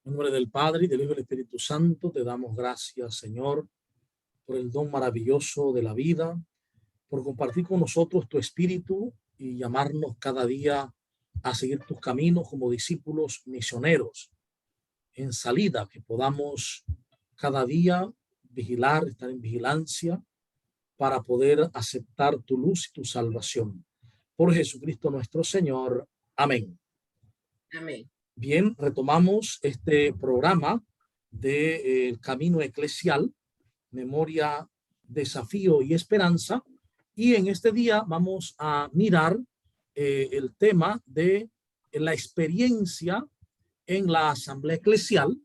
En nombre del Padre, y del Hijo y del Espíritu Santo, te damos gracias, Señor, por el don maravilloso de la vida, por compartir con nosotros tu espíritu y llamarnos cada día a seguir tus caminos como discípulos misioneros en salida, que podamos cada día vigilar, estar en vigilancia para poder aceptar tu luz y tu salvación. Por Jesucristo nuestro Señor. Amén. Amén. Bien, retomamos este programa de Camino Eclesial, Memoria, Desafío y Esperanza. Y en este día vamos a mirar el tema de la experiencia en la Asamblea Eclesial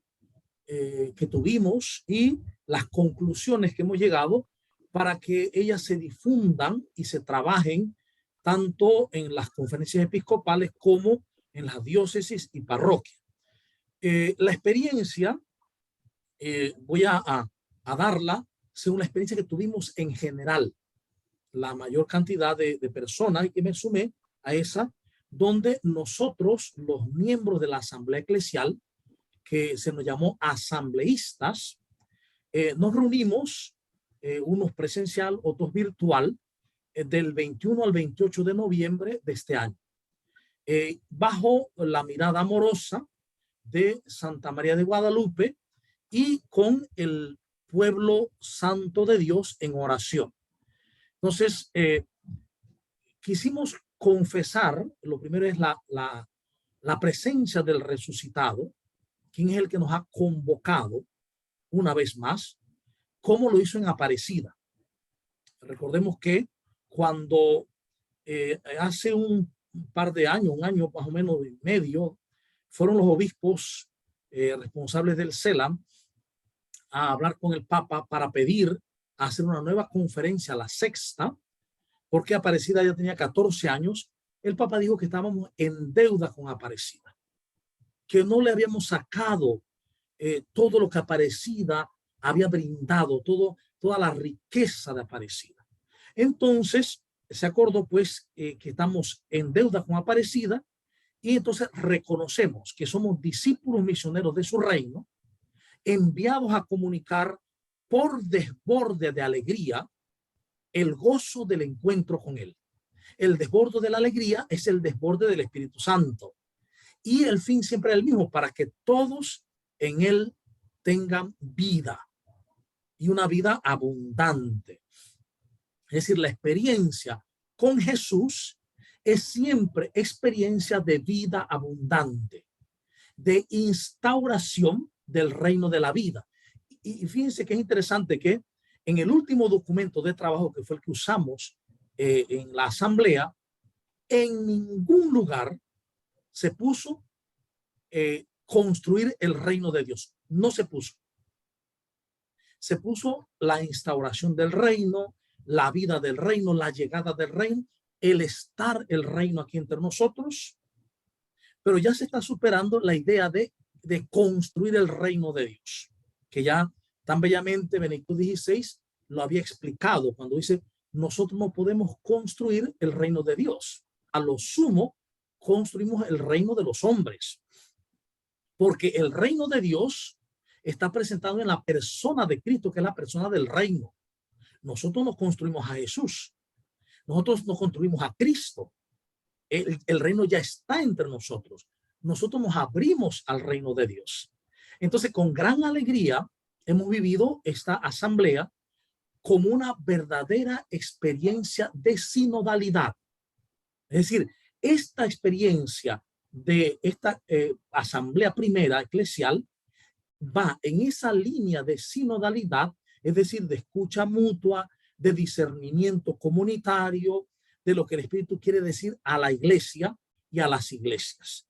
que tuvimos y las conclusiones que hemos llegado para que ellas se difundan y se trabajen tanto en las conferencias episcopales como en las diócesis y parroquias. La experiencia, voy a darla según la experiencia que tuvimos en general, la mayor cantidad de personas, y que me sumé a esa, donde nosotros, los miembros de la Asamblea Eclesial, que se nos llamó asambleístas, nos reunimos, unos presencial, otros virtual, del 21 al 28 de noviembre de este año. Bajo la mirada amorosa de Santa María de Guadalupe y con el pueblo santo de Dios en oración. Entonces, quisimos confesar, lo primero es la presencia del resucitado, quien es el que nos ha convocado una vez más, como lo hizo en Aparecida. Recordemos que cuando hace un par de años, un año más o menos y medio, fueron los obispos responsables del CELAM a hablar con el Papa para pedir hacer una nueva conferencia, la sexta, porque Aparecida ya tenía 14 años. El Papa dijo que estábamos en deuda con Aparecida, que no le habíamos sacado todo lo que Aparecida había brindado, toda la riqueza de Aparecida. Entonces se acordó pues que estamos en deuda con Aparecida, y entonces reconocemos que somos discípulos misioneros de su reino, enviados a comunicar por desborde de alegría el gozo del encuentro con él. El desborde de la alegría es el desborde del Espíritu Santo, y el fin siempre es el mismo, para que todos en él tengan vida, y una vida abundante. Es decir, la experiencia con Jesús es siempre experiencia de vida abundante, de instauración del reino de la vida. Y fíjense que es interesante que en el último documento de trabajo, que fue el que usamos en la asamblea, en ningún lugar se puso construir el reino de Dios. No se puso. Se puso la instauración del reino, la vida del reino, la llegada del reino, el estar el reino aquí entre nosotros, pero ya se está superando la idea de construir el reino de Dios, que ya tan bellamente Benedicto XVI lo había explicado cuando dice: nosotros no podemos construir el reino de Dios, a lo sumo construimos el reino de los hombres, porque el reino de Dios está presentado en la persona de Cristo, que es la persona del reino. Nosotros nos construimos a Jesús, nosotros nos construimos a Cristo. El reino ya está entre nosotros. Nosotros nos abrimos al reino de Dios. Entonces, con gran alegría hemos vivido esta asamblea como una verdadera experiencia de sinodalidad. Es decir, esta experiencia de esta asamblea primera eclesial va en esa línea de sinodalidad, es decir, de escucha mutua, de discernimiento comunitario, de lo que el Espíritu quiere decir a la iglesia y a las iglesias.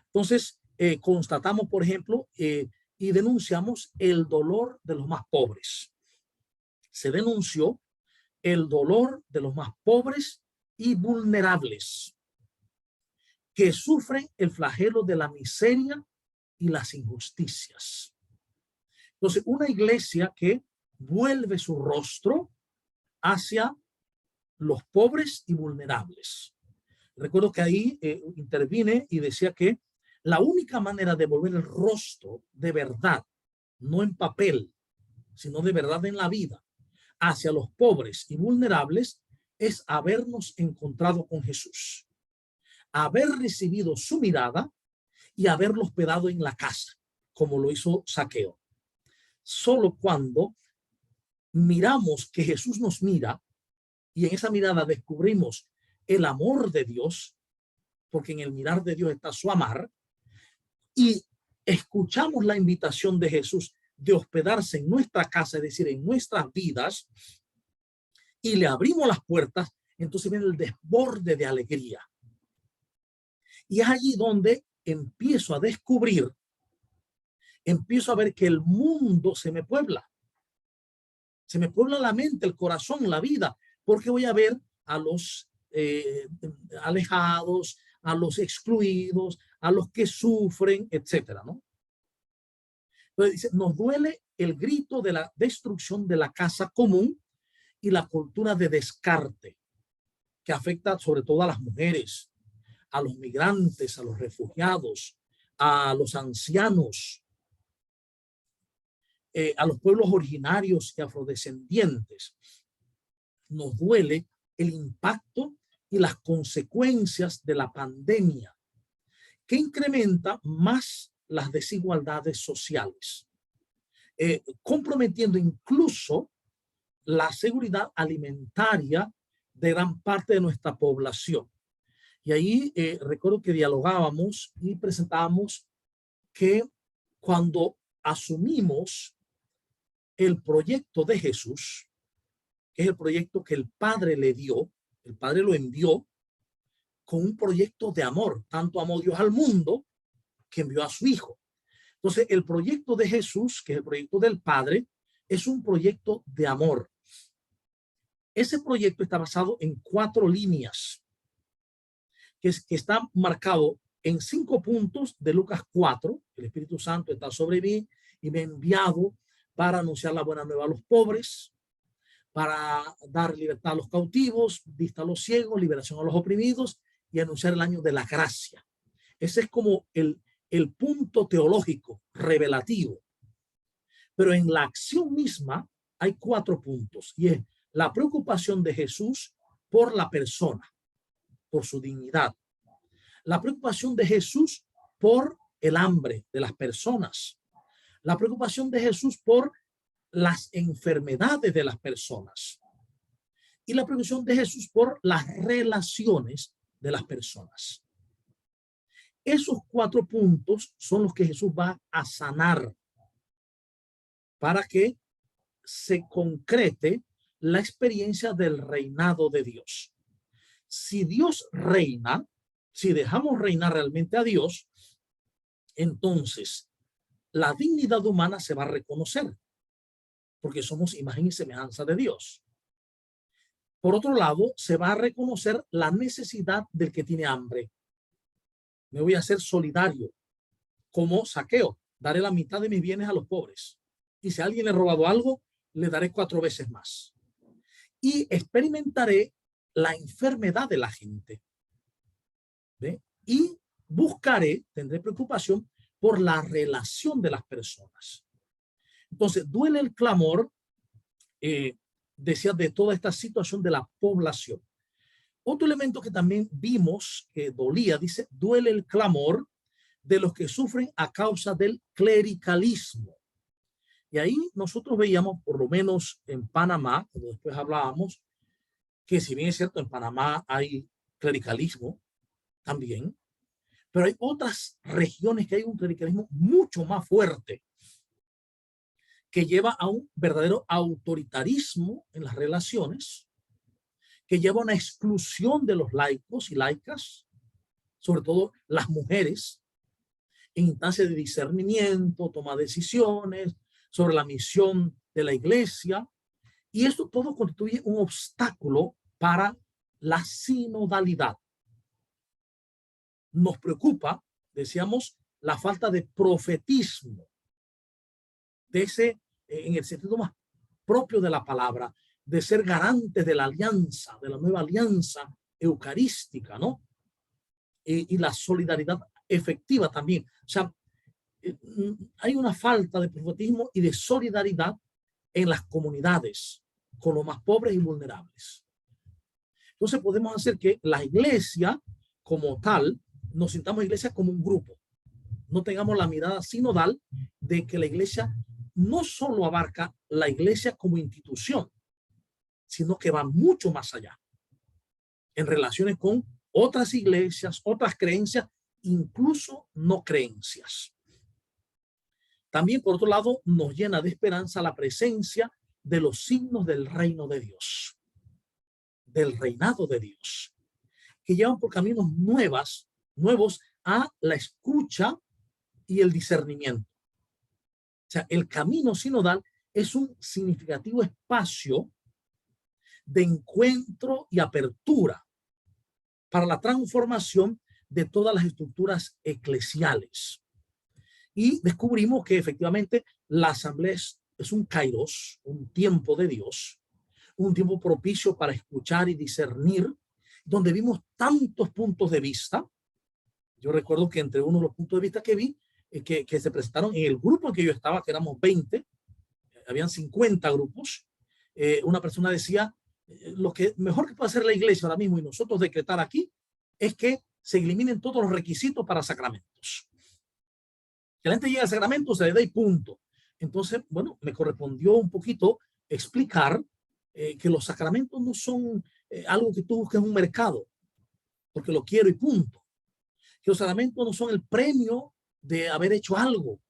Entonces, constatamos, por ejemplo, y denunciamos el dolor de los más pobres. Se denunció el dolor de los más pobres y vulnerables, que sufren el flagelo de la miseria y las injusticias. Entonces, una iglesia que vuelve su rostro hacia los pobres y vulnerables. Recuerdo que ahí intervine y decía que La única manera de volver el rostro de verdad, no en papel, sino de verdad en la vida, hacia los pobres y vulnerables, es habernos encontrado con Jesús, haber recibido su mirada y haberlo hospedado en la casa, como lo hizo Zaqueo. Solo cuando miramos que Jesús nos mira y en esa mirada descubrimos el amor de Dios, porque en el mirar de Dios está su amar, y escuchamos la invitación de Jesús de hospedarse en nuestra casa, es decir, en nuestras vidas, y le abrimos las puertas, entonces viene el desborde de alegría. Y es allí donde empiezo a descubrir, empiezo a ver que el mundo se me puebla la mente, el corazón, la vida, porque voy a ver a los alejados, a los excluidos, a los que sufren, etcétera, ¿no? Entonces dice, nos duele el grito de la destrucción de la casa común y la cultura de descarte, que afecta sobre todo a las mujeres, a los migrantes, a los refugiados, a los ancianos, a los pueblos originarios y afrodescendientes. Nos duele el impacto y las consecuencias de la pandemia, que incrementa más las desigualdades sociales, comprometiendo incluso la seguridad alimentaria de gran parte de nuestra población. Y ahí recuerdo que dialogábamos y presentábamos que cuando asumimos el proyecto de Jesús, que es el proyecto que el Padre le dio, el Padre lo envió con un proyecto de amor. Tanto amó Dios al mundo que envió a su Hijo. Entonces, el proyecto de Jesús, que es el proyecto del Padre, es un proyecto de amor. Ese proyecto está basado en 4 líneas, que está marcado en 5 puntos de Lucas 4. El Espíritu Santo está sobre mí y me ha enviado para anunciar la buena nueva a los pobres, para dar libertad a los cautivos, vista a los ciegos, liberación a los oprimidos y anunciar el año de la gracia. Ese es como el punto teológico revelativo. Pero en la acción misma hay 4 puntos, y es la preocupación de Jesús por la persona, por su dignidad. La preocupación de Jesús por el hambre de las personas. La preocupación de Jesús por las enfermedades de las personas. Y la preocupación de Jesús por las relaciones de las personas. Esos 4 puntos son los que Jesús va a sanar para que se concrete la experiencia del reinado de Dios. Si Dios reina, si dejamos reinar realmente a Dios, entonces la dignidad humana se va a reconocer, porque somos imagen y semejanza de Dios. Por otro lado, se va a reconocer la necesidad del que tiene hambre. Me voy a hacer solidario, como Zaqueo, daré la mitad de mis bienes a los pobres. Y si a alguien le he robado algo, le daré 4 veces más. Y experimentaré la enfermedad de la gente. ¿Ve? Y buscaré, tendré preocupación por la relación de las personas. Entonces, duele el clamor, decía, de toda esta situación de la población. Otro elemento que también vimos que dolía, dice, duele el clamor de los que sufren a causa del clericalismo. Y ahí nosotros veíamos, por lo menos en Panamá, como después hablábamos, que si bien es cierto, en Panamá hay clericalismo también, pero hay otras regiones que hay un clericalismo mucho más fuerte, que lleva a un verdadero autoritarismo en las relaciones, que lleva a una exclusión de los laicos y laicas, sobre todo las mujeres, en instancias de discernimiento, toma decisiones sobre la misión de la iglesia, y esto todo constituye un obstáculo para la sinodalidad. Nos preocupa, decíamos, la falta de profetismo, de ese, en el sentido más propio de la palabra, de ser garantes de la alianza, de la nueva alianza eucarística, ¿no? Y la solidaridad efectiva también. O sea, hay una falta de profetismo y de solidaridad en las comunidades con los más pobres y vulnerables. Entonces podemos hacer que la iglesia como tal, nos sintamos iglesia como un grupo. No tengamos la mirada sinodal de que la iglesia no solo abarca la iglesia como institución, sino que va mucho más allá en relaciones con otras iglesias, otras creencias, incluso no creencias. También, por otro lado, nos llena de esperanza la presencia de los signos del reino de Dios, del reinado de Dios, que llevan por caminos nuevos a la escucha y el discernimiento. O sea, el camino sinodal es un significativo espacio de encuentro y apertura para la transformación de todas las estructuras eclesiales. Y descubrimos que efectivamente la asamblea es un kairos, un tiempo de Dios, un tiempo propicio para escuchar y discernir, donde vimos tantos puntos de vista. Yo recuerdo que entre uno de los puntos de vista que vi, que se presentaron en el grupo en que yo estaba, que éramos 20, habían 50 grupos, una persona decía, lo que mejor que puede hacer la iglesia ahora mismo y nosotros decretar aquí es que se eliminen todos los requisitos para sacramentos. Que la gente llegue al sacramento, se le dé y punto. Entonces, bueno, me correspondió un poquito explicar que los sacramentos no son algo que tú busques en un mercado, porque lo quiero y punto. Que los sacramentos no son el premio de haber hecho algo,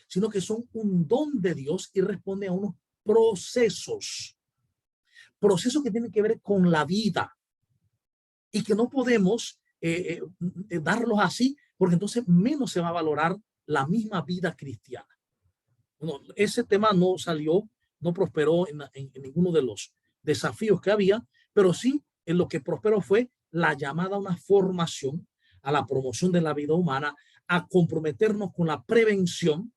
sino que son un don de Dios y responde a unos procesos que tienen que ver con la vida y que no podemos darlos así, porque entonces menos se va a valorar la misma vida cristiana. Bueno, ese tema no salió, no prosperó en ninguno de los desafíos que había, pero sí en lo que prosperó fue la llamada a una formación, a la promoción de la vida humana, a comprometernos con la prevención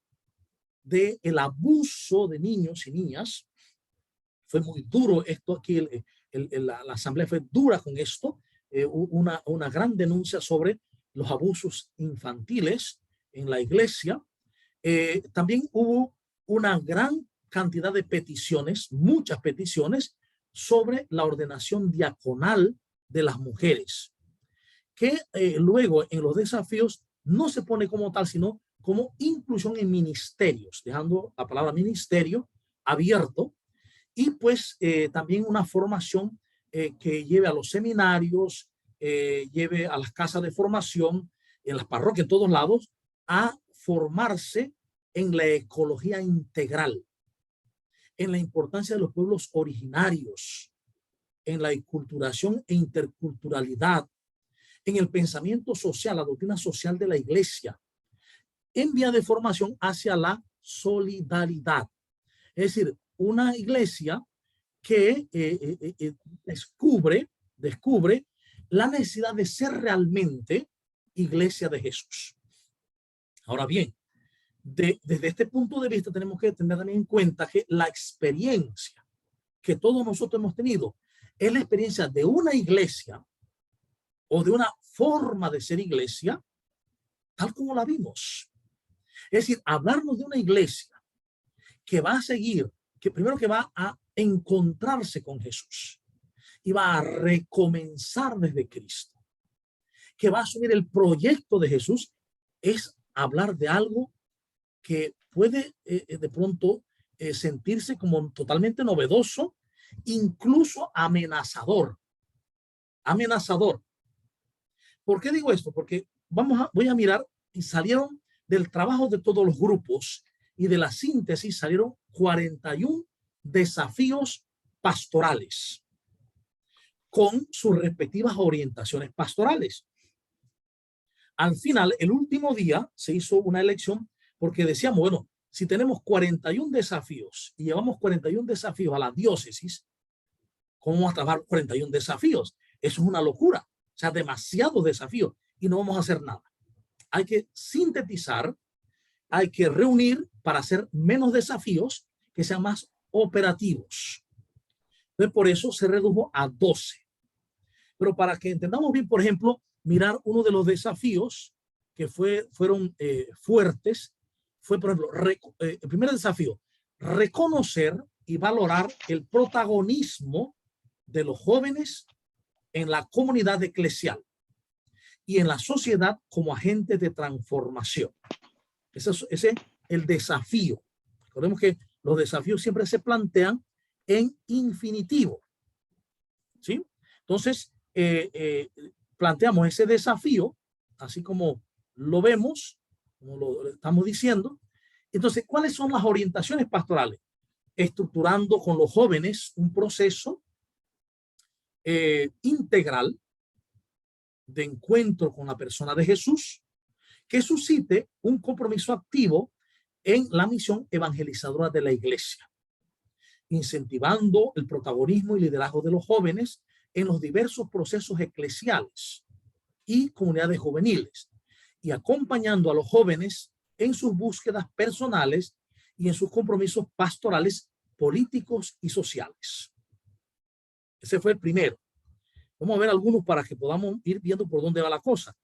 del abuso de niños y niñas. Fue muy duro esto aquí, la asamblea fue dura con esto, una gran denuncia sobre los abusos infantiles en la iglesia. También hubo una gran cantidad de peticiones, muchas peticiones, sobre la ordenación diaconal de las mujeres, que luego en los desafíos no se pone como tal, sino como inclusión en ministerios, dejando la palabra ministerio abierto, y pues también una formación que lleve a los seminarios, lleve a las casas de formación, en las parroquias, en todos lados, a formarse en la ecología integral, en la importancia de los pueblos originarios, en la enculturación e interculturalidad, en el pensamiento social, la doctrina social de la iglesia, en vía de formación hacia la solidaridad. Es decir, una iglesia que descubre la necesidad de ser realmente iglesia de Jesús. Ahora bien, desde este punto de vista tenemos que tener también en cuenta que la experiencia que todos nosotros hemos tenido es la experiencia de una iglesia o de una forma de ser iglesia tal como la vimos. Es decir, hablarnos de una iglesia que va a seguir, que primero que va a encontrarse con Jesús y va a recomenzar desde Cristo, que va a asumir el proyecto de Jesús, es hablar de algo que puede de pronto sentirse como totalmente novedoso, incluso amenazador. Amenazador. ¿Por qué digo esto? Porque voy a mirar y salieron del trabajo de todos los grupos y de la síntesis salieron 41 desafíos pastorales con sus respectivas orientaciones pastorales. Al final, el último día se hizo una elección porque decíamos, bueno, si tenemos 41 desafíos y llevamos 41 desafíos a la diócesis, ¿cómo vamos a trabajar 41 desafíos? Eso es una locura. O sea, demasiados desafíos y no vamos a hacer nada. Hay que sintetizar, hay que reunir para hacer menos desafíos que sean más operativos. Entonces, por eso se redujo a 12. Pero para que entendamos bien, por ejemplo, mirar uno de los desafíos que fueron fuertes fue, por ejemplo, el primer desafío, reconocer y valorar el protagonismo de los jóvenes en la comunidad eclesial y en la sociedad como agentes de transformación. Ese es el desafío. Recordemos que los desafíos siempre se plantean en infinitivo, ¿sí? Entonces, planteamos ese desafío, así como lo vemos, como lo estamos diciendo. Entonces, ¿cuáles son las orientaciones pastorales? Estructurando con los jóvenes un proceso integral de encuentro con la persona de Jesús que suscite un compromiso activo en la misión evangelizadora de la iglesia, incentivando el protagonismo y liderazgo de los jóvenes en los diversos procesos eclesiales y comunidades juveniles, y acompañando a los jóvenes en sus búsquedas personales y en sus compromisos pastorales, políticos y sociales. Ese fue el primero. Vamos a ver algunos para que podamos ir viendo por dónde va la cosa.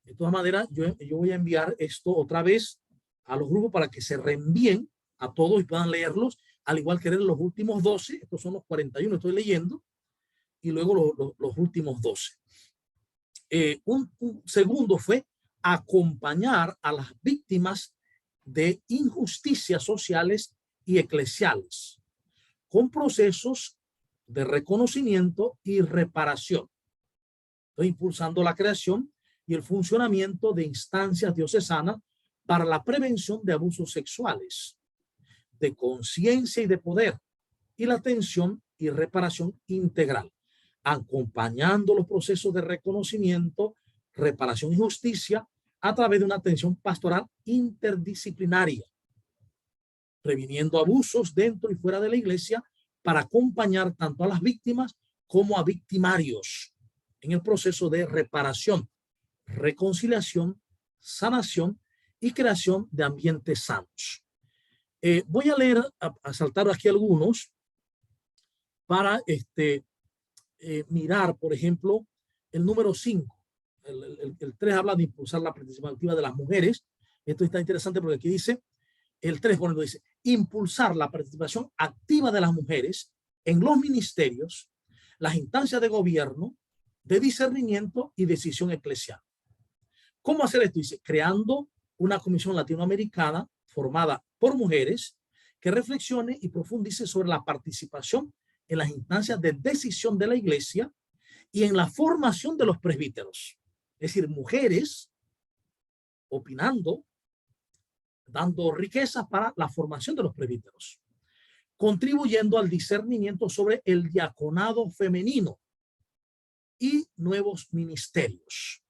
De todas maneras, yo voy a enviar esto otra vez a los grupos para que se reenvíen a todos y puedan leerlos, al igual que leer los últimos 12. Estos son los 41 estoy leyendo, y luego los últimos 12. Un segundo fue acompañar a las víctimas de injusticias sociales y eclesiales con procesos de reconocimiento y reparación. Estoy impulsando la creación y el funcionamiento de instancias diocesanas para la prevención de abusos sexuales, de conciencia y de poder, y la atención y reparación integral, acompañando los procesos de reconocimiento, reparación y justicia a través de una atención pastoral interdisciplinaria, previniendo abusos dentro y fuera de la iglesia para acompañar tanto a las víctimas como a victimarios en el proceso de reparación, reconciliación, sanación y creación de ambientes sanos. Voy a leer, a saltar aquí algunos para mirar, por ejemplo, el número 5. El 3 habla de impulsar la participación activa de las mujeres. Esto está interesante porque aquí dice, el 3, por ejemplo, dice, impulsar la participación activa de las mujeres en los ministerios, las instancias de gobierno, de discernimiento y decisión eclesial. ¿Cómo hacer esto? Dice, creando una comisión latinoamericana formada por mujeres que reflexione y profundice sobre la participación en las instancias de decisión de la iglesia y en la formación de los presbíteros. Es decir, mujeres opinando, dando riquezas para la formación de los presbíteros, contribuyendo al discernimiento sobre el diaconado femenino y nuevos ministerios,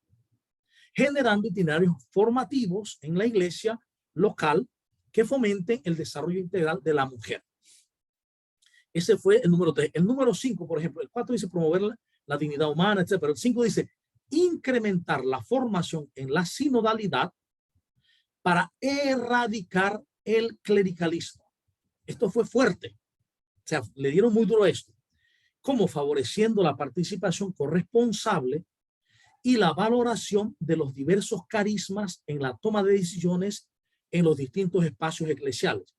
generando itinerarios formativos en la iglesia local que fomenten el desarrollo integral de la mujer. Ese fue el número 3. El número 5, por ejemplo, el 4 dice promover la dignidad humana, etc. Pero el 5 dice incrementar la formación en la sinodalidad para erradicar el clericalismo. Esto fue fuerte. O sea, le dieron muy duro esto. Como favoreciendo la participación corresponsable y la valoración de los diversos carismas en la toma de decisiones en los distintos espacios eclesiales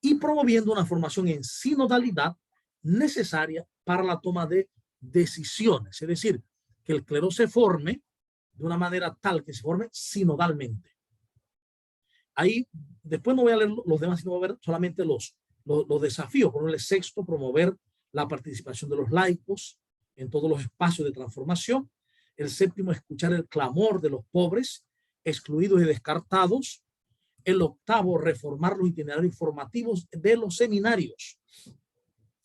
y promoviendo una formación en sinodalidad necesaria para la toma de decisiones. Es decir, que el clero se forme de una manera tal que se forme sinodalmente. Ahí, después no voy a leer los demás, sino voy a ver solamente los desafíos. Por ejemplo, el 6, promover la participación de los laicos en todos los espacios de transformación. El 7, escuchar el clamor de los pobres, excluidos y descartados. El 8, reformar los itinerarios formativos de los seminarios,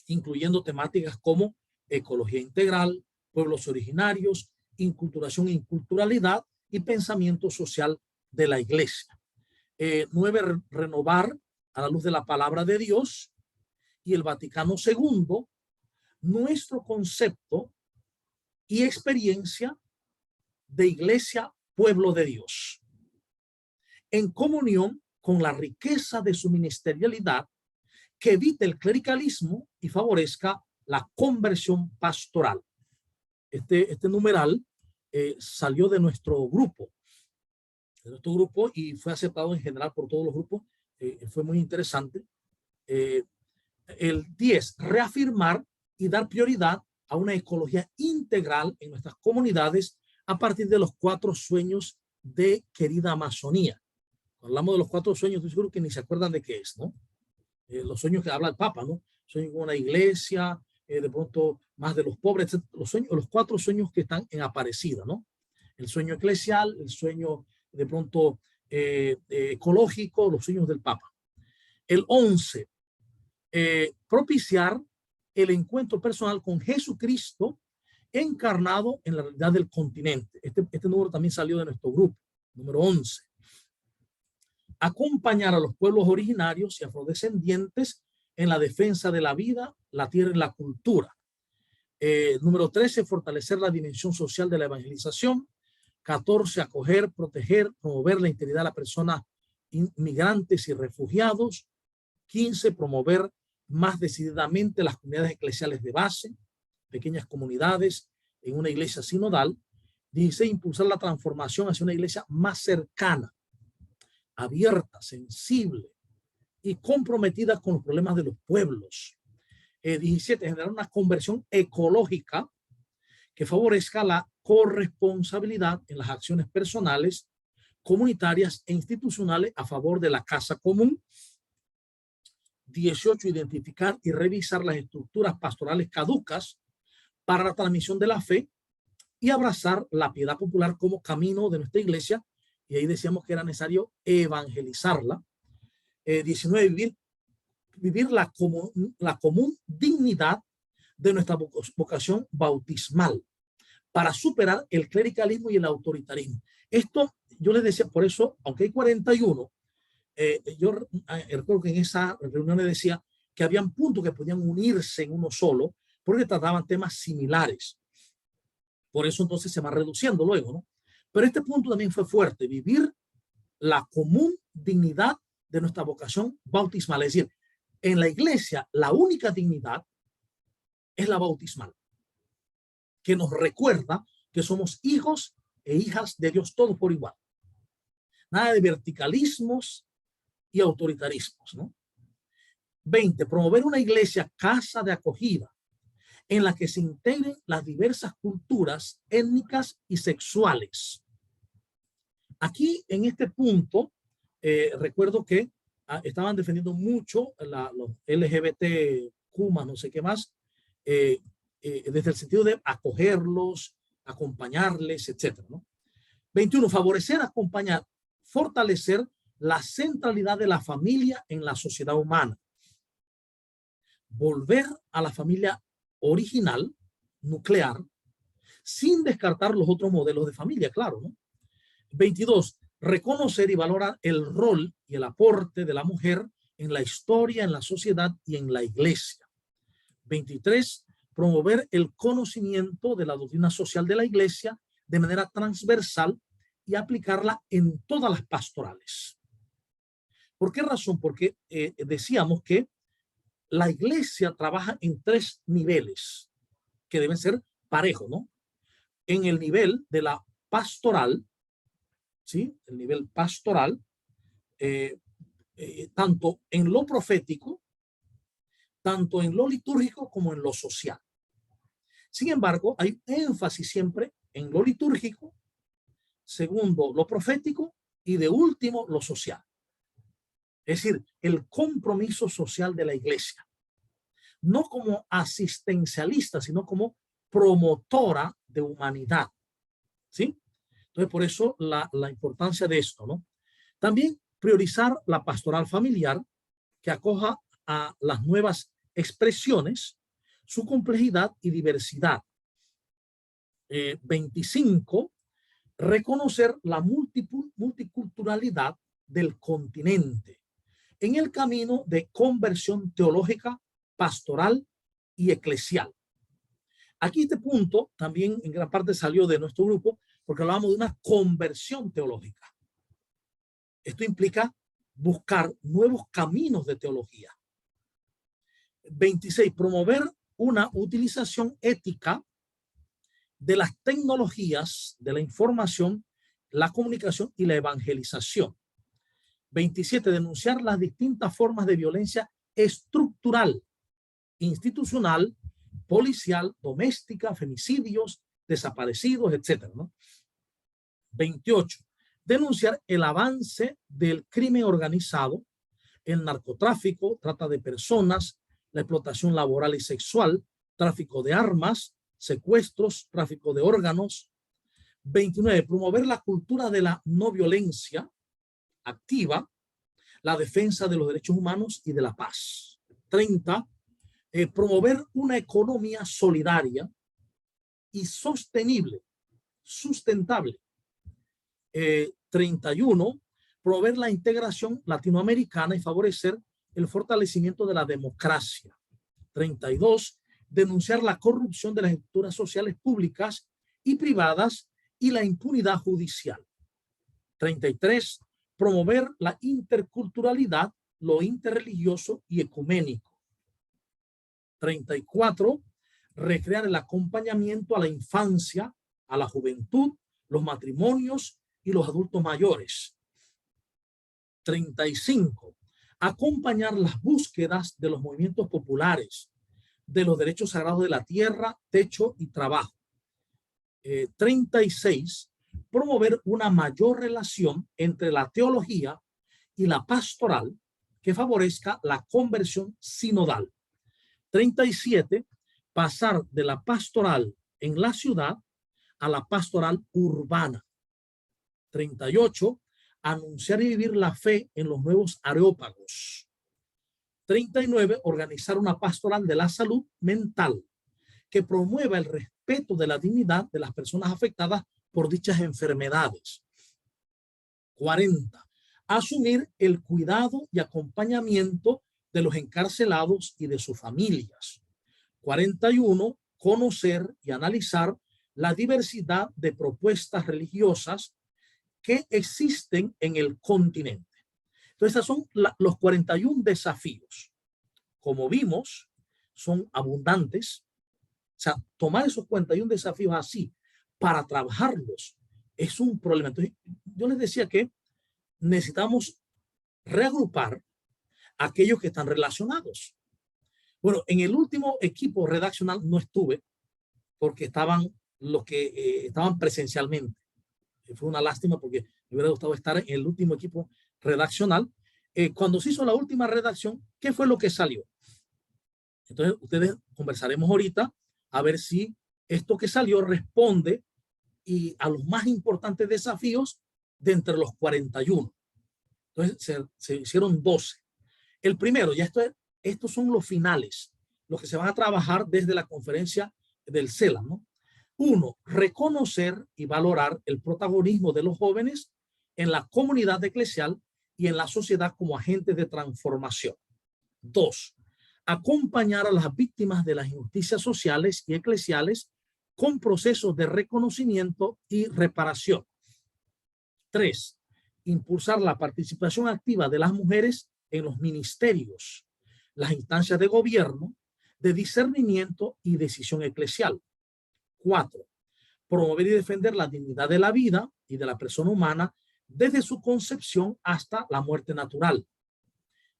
incluyendo temáticas como ecología integral, pueblos originarios, inculturación e inculturalidad y pensamiento social de la iglesia. 9, renovar a la luz de la palabra de Dios. Y el Vaticano II, nuestro concepto y experiencia de iglesia, pueblo de Dios, en comunión con la riqueza de su ministerialidad, que evite el clericalismo y favorezca la conversión pastoral. Este numeral salió de nuestro grupo. de nuestro grupo y fue aceptado en general por todos los grupos. Fue muy interesante. El 10, reafirmar y dar prioridad a una ecología integral en nuestras comunidades a partir de los 4 sueños de querida Amazonía. Cuando hablamos de los 4 sueños, estoy seguro que ni se acuerdan de qué es, ¿no? Los sueños que habla el Papa, ¿no? Sueños con una iglesia, de pronto más de los pobres, etc. Los 4 sueños que están en Aparecida, ¿no? El sueño eclesial, el sueño de pronto ecológico, los sueños del Papa. El 11, propiciar el encuentro personal con Jesucristo encarnado en la realidad del continente. Este número también salió de nuestro grupo, número 11. Acompañar a los pueblos originarios y afrodescendientes en la defensa de la vida, la tierra y la cultura. Número 13, fortalecer la dimensión social de la evangelización. 14, acoger, proteger, promover la integridad de la persona inmigrantes y refugiados. 15, promover más decididamente las comunidades eclesiales de base, pequeñas comunidades en una iglesia sinodal. 16, impulsar la transformación hacia una iglesia más cercana, abierta, sensible y comprometida con los problemas de los pueblos. 17, generar una conversión ecológica que favorezca la corresponsabilidad en las acciones personales, comunitarias e institucionales a favor de la casa común. 18, identificar y revisar las estructuras pastorales caducas para la transmisión de la fe y abrazar la piedad popular como camino de nuestra iglesia. Y ahí decíamos que era necesario evangelizarla. 19, vivir la común dignidad de nuestra vocación bautismal para superar el clericalismo y el autoritarismo. Esto yo les decía, por eso, aunque hay 41, yo recuerdo que en esa reunión les decía que habían puntos que podían unirse en uno solo porque trataban temas similares. Por eso entonces se va reduciendo luego, ¿no? Pero este punto también fue fuerte, vivir la común dignidad de nuestra vocación bautismal. Es decir, en la iglesia la única dignidad es la bautismal, que nos recuerda que somos hijos e hijas de Dios todos por igual. Nada de verticalismos y autoritarismos, ¿no? 20, promover una iglesia casa de acogida en la que se integren las diversas culturas étnicas y sexuales. Aquí, en este punto, recuerdo que estaban defendiendo mucho los LGBTQ+, no sé qué más, desde el sentido de acogerlos, acompañarles, etcétera, ¿no? 21, favorecer, acompañar, fortalecer la centralidad de la familia en la sociedad humana. Volver a la familia original, nuclear, sin descartar los otros modelos de familia, claro, ¿no? 22, reconocer y valorar el rol y el aporte de la mujer en la historia, en la sociedad y en la iglesia. 23, promover el conocimiento de la doctrina social de la iglesia de manera transversal y aplicarla en todas las pastorales. ¿Por qué razón? Porque decíamos que la iglesia trabaja en 3 niveles que deben ser parejos, ¿no? En el nivel de la pastoral, ¿sí? El nivel pastoral, tanto en lo profético, tanto en lo litúrgico como en lo social. Sin embargo, hay énfasis siempre en lo litúrgico, segundo, lo profético y de último, lo social. Es decir, el compromiso social de la iglesia. No como asistencialista, sino como promotora de humanidad. ¿Sí? Entonces, por eso la importancia de esto, ¿no? También priorizar la pastoral familiar que acoja a las nuevas expresiones, su complejidad y diversidad. 25, reconocer la multiculturalidad del continente en el camino de conversión teológica, pastoral y eclesial. Aquí este punto también en gran parte salió de nuestro grupo porque hablábamos de una conversión teológica. Esto implica buscar nuevos caminos de teología. 26, promover una utilización ética de las tecnologías de la información, la comunicación y la evangelización. 27, denunciar las distintas formas de violencia estructural, institucional, policial, doméstica, femicidios, desaparecidos, etcétera, ¿no? 28, denunciar el avance del crimen organizado, el narcotráfico, trata de personas, la explotación laboral y sexual, tráfico de armas, secuestros, tráfico de órganos. 29, promover la cultura de la no violencia activa, la defensa de los derechos humanos y de la paz. 30, promover una economía solidaria y sostenible, sustentable. 31, promover la integración latinoamericana y favorecer el fortalecimiento de la democracia. 32, denunciar la corrupción de las estructuras sociales públicas y privadas y la impunidad judicial. 33, promover la interculturalidad, lo interreligioso y ecuménico. 34, recrear el acompañamiento a la infancia, a la juventud, los matrimonios y los adultos mayores. 35, acompañar las búsquedas de los movimientos populares, de los derechos sagrados de la tierra, techo y trabajo. 36, promover una mayor relación entre la teología y la pastoral que favorezca la conversión sinodal. 37, pasar de la pastoral en la ciudad a la pastoral urbana. 38, anunciar y vivir la fe en los nuevos areópagos. 39, organizar una pastoral de la salud mental que promueva el respeto de la dignidad de las personas afectadas por dichas enfermedades. 40, asumir el cuidado y acompañamiento de los encarcelados y de sus familias. 41, conocer y analizar la diversidad de propuestas religiosas que existen en el continente. Entonces, estos son los 41 desafíos. Como vimos, son abundantes. O sea, tomar esos 41 desafíos así para trabajarlos es un problema. Entonces, yo les decía que necesitamos reagrupar aquellos que están relacionados. Bueno, en el último equipo redaccional no estuve porque estaban los que estaban presencialmente. Fue una lástima porque me hubiera gustado estar en el último equipo redaccional. Cuando se hizo la última redacción, ¿qué fue lo que salió? Entonces, ustedes conversaremos ahorita a ver si esto que salió responde y a los más importantes desafíos de entre los 41. Entonces, se hicieron 12. El primero, ya estos son los finales, los que se van a trabajar desde la conferencia del CELA, ¿no? 1, reconocer y valorar el protagonismo de los jóvenes en la comunidad eclesial y en la sociedad como agentes de transformación. 2, acompañar a las víctimas de las injusticias sociales y eclesiales con procesos de reconocimiento y reparación. 3, impulsar la participación activa de las mujeres en los ministerios, las instancias de gobierno, de discernimiento y decisión eclesial. 4, promover y defender la dignidad de la vida y de la persona humana desde su concepción hasta la muerte natural.